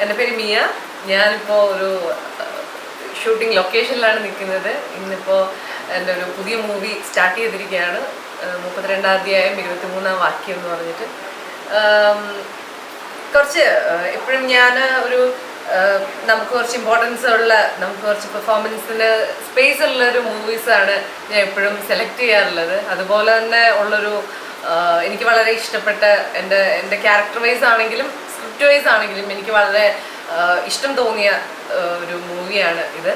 എൻ്റെ പേര് മിയ. ഞാനിപ്പോൾ ഒരു ഷൂട്ടിംഗ് ലൊക്കേഷനിലാണ് നിൽക്കുന്നത്. ഇന്നിപ്പോൾ എൻ്റെ ഒരു പുതിയ മൂവി സ്റ്റാർട്ട് ചെയ്തിരിക്കുകയാണ്. 32-ാം അധ്യായം 23-ാം വാക്യം എന്ന് പറഞ്ഞിട്ട്. കുറച്ച് എപ്പോഴും ഞാൻ ഒരു നമുക്ക് കുറച്ച് ഇമ്പോർട്ടൻസ് ഉള്ള, നമുക്ക് കുറച്ച് പെർഫോമൻസിന് സ്പേസ് ഉള്ളൊരു മൂവീസാണ് ഞാൻ എപ്പോഴും സെലക്ട് ചെയ്യാറുള്ളത്. അതുപോലെ തന്നെ ഉള്ളൊരു എനിക്ക് വളരെ ഇഷ്ടപ്പെട്ട എൻ്റെ ക്യാരക്ടർ വൈസ് ആണെങ്കിലും സ്ക്രിപ്റ്റ് വൈസ് ആണെങ്കിലും എനിക്ക് വളരെ ഇഷ്ടം തോന്നിയ ഒരു മൂവിയാണ് ഇത്.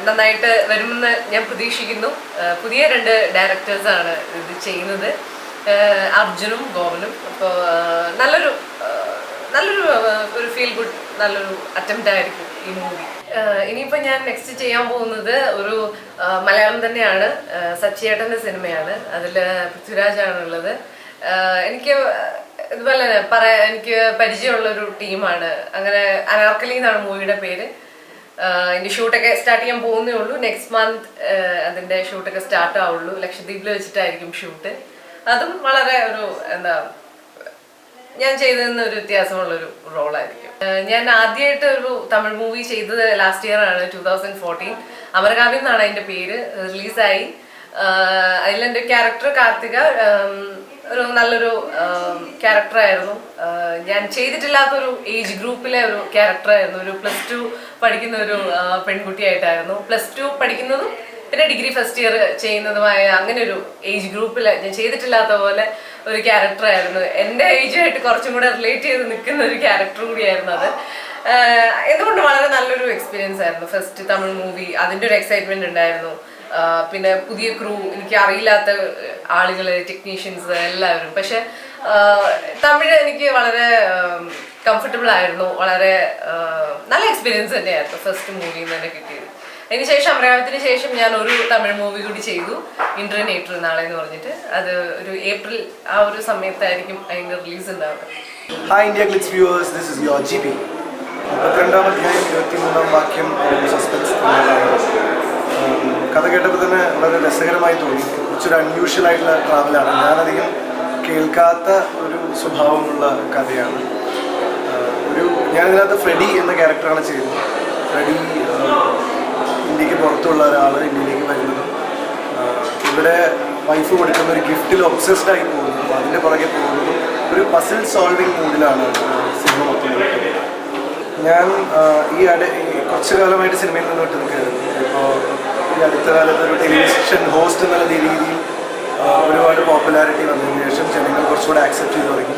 നന്നായിട്ട് വരുമെന്ന് ഞാൻ പ്രതീക്ഷിക്കുന്നു. പുതിയ 2 ഡയറക്ടേഴ്സാണ് ഇത് ചെയ്യുന്നത്, അർജുനും ഗോവനും. അപ്പോൾ നല്ലൊരു ഫീൽ ഗുഡ്, നല്ലൊരു അറ്റംപ്റ്റ് ആയിരിക്കും ഈ മൂവി. ഇനിയിപ്പോൾ ഞാൻ നെക്സ്റ്റ് ചെയ്യാൻ പോകുന്നത് ഒരു മലയാളം തന്നെയാണ്, സച്ചിയേട്ടൻ്റെ സിനിമയാണ്. അതിൽ പൃഥ്വിരാജാണുള്ളത്. എനിക്ക് ഇതുപോലെ എനിക്ക് പരിചയമുള്ളൊരു ടീമാണ്. അങ്ങനെ അനാർക്കലി എന്നാണ് മൂവിയുടെ പേര്. ഇതിൻ്റെ ഷൂട്ടൊക്കെ സ്റ്റാർട്ട് ചെയ്യാൻ പോകുന്നേ ഉള്ളൂ. നെക്സ്റ്റ് മന്ത് അതിൻ്റെ ഷൂട്ടൊക്കെ സ്റ്റാർട്ട് ആവുള്ളൂ. ലക്ഷദ്വീപിൽ വെച്ചിട്ടായിരിക്കും ഷൂട്ട്. അതും വളരെ ഒരു ഞാൻ ചെയ്തതെന്ന് ഒരു വ്യത്യാസമുള്ളൊരു റോളായിരിക്കും. ഞാൻ ആദ്യമായിട്ട് ഒരു തമിഴ് മൂവി ചെയ്തത് ലാസ്റ്റ് ഇയർ ആണ്, 2014. അമരകാവ്യം എന്നാണ് അതിൻ്റെ പേര്. റിലീസായി. അതിലെൻ്റെ ക്യാരക്ടർ കാർത്തിക ഒരു നല്ലൊരു ക്യാരക്ടറായിരുന്നു. ഞാൻ ചെയ്തിട്ടില്ലാത്തൊരു ഏജ് ഗ്രൂപ്പിലെ ഒരു ക്യാരക്ടറായിരുന്നു. ഒരു +2 പഠിക്കുന്ന ഒരു പെൺകുട്ടിയായിട്ടായിരുന്നു. +2 പഠിക്കുന്നതും പിന്നെ ഡിഗ്രി ഫസ്റ്റ് ഇയർ ചെയ്യുന്നതുമായ അങ്ങനെ ഒരു ഏജ് ഗ്രൂപ്പിൽ ഞാൻ ചെയ്തിട്ടില്ലാത്ത പോലെ ഒരു ക്യാരക്ടറായിരുന്നു. എൻ്റെ ഏജുമായിട്ട് കുറച്ചും കൂടെ റിലേറ്റ് ചെയ്ത് നിൽക്കുന്ന ഒരു ക്യാരക്ടർ കൂടിയായിരുന്നു അത്. എന്തുകൊണ്ട് വളരെ നല്ലൊരു എക്സ്പീരിയൻസ് ആയിരുന്നു. ഫസ്റ്റ് തമിഴ് മൂവി, അതിൻ്റെ ഒരു എക്സൈറ്റ്മെന്റ് ഉണ്ടായിരുന്നു. പിന്നെ പുതിയ ക്രൂ, എനിക്ക് അറിയില്ലാത്ത ആളുകൾ, ടെക്നീഷ്യൻസ് എല്ലാവരും. പക്ഷെ തമിഴ് എനിക്ക് വളരെ കംഫർട്ടബിൾ ആയിരുന്നു. വളരെ നല്ല എക്സ്പീരിയൻസ് തന്നെയായിരുന്നു ഫസ്റ്റ് മൂവിയിൽ നിന്ന് തന്നെ കിട്ടിയത്. അതിനുശേഷം അമരാവതിന് ശേഷം ഞാൻ ഒരു തമിഴ് മൂവി കൂടി ചെയ്തു, ഇന്റർനേറ്റർ നാളെ എന്ന് പറഞ്ഞിട്ട്. അത് ഒരു ഏപ്രിൽ ആ ഒരു സമയത്തായിരിക്കും അതിൻ്റെ റിലീസ് ഉണ്ടാവുക. Hi India glitz viewers, this is your GP. 32-ാം അധ്യായം 23-ാം വാക്യം ഒരു സസ്പെൻസ് കഥ കേട്ടപ്പോൾ തന്നെ വളരെ രസകരമായി തോന്നി. കുറച്ചൊരു അൺയൂഷ്വൽ ആയിട്ടുള്ള ട്രാവലാണ്. ഞാനധികം കേൾക്കാത്ത ഒരു സ്വഭാവമുള്ള കഥയാണ്. ഞാനിതിനകത്ത് ഫ്രെഡി എന്ന ക്യാരക്ടറാണ് ചെയ്യുന്നത്. ഫ്രെഡി ഇന്ത്യക്ക് പുറത്തുള്ള ഒരാൾ ഇന്ത്യയിലേക്ക് വരുന്നതും ഇവിടെ വൈഫ് കൊടുക്കുന്ന ഒരു ഗിഫ്റ്റിൽ ഒബ്സസ്ഡ് ആയി പോകുന്നതും അതിൻ്റെ പുറകെ പോകുന്നതും ഒരു പസിൽ സോൾവിങ് മൂഡിലാണ് സിനിമ മൊത്തം. ഞാൻ കുറച്ചു കാലമായിട്ട് സിനിമയിൽ നിന്ന് വിട്ട് നിൽക്കുകയായിരുന്നു. ഇപ്പോൾ ഈ അടുത്ത കാലത്ത് ഒരു ടെലിവിഷൻ ഹോസ്റ്റ് എന്നുള്ള രീതിയിൽ ഒരുപാട് പോപ്പുലാരിറ്റി വന്നതിന് ശേഷം ജനങ്ങൾ കുറച്ചുകൂടെ ആക്സെപ്റ്റ് ചെയ്ത് തുടങ്ങി.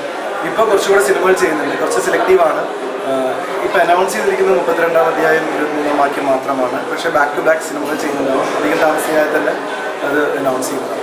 ഇപ്പോൾ കുറച്ചുകൂടെ സിനിമകൾ ചെയ്യുന്നുണ്ട്. കുറച്ച് സെലക്റ്റീവാണ്. ഇപ്പോൾ അനൗൺസ് ചെയ്തിരിക്കുന്നത് 32-ാം അധ്യായം 23-ാം വാക്യം മാത്രമാണ്. പക്ഷേ ബാക്ക് ടു ബാക്ക് സിനിമകൾ ചെയ്യുന്നുണ്ടാവും. അധികം താമസിയാതെ തന്നെ അത് അനൗൺസ് ചെയ്യുന്നതാണ്.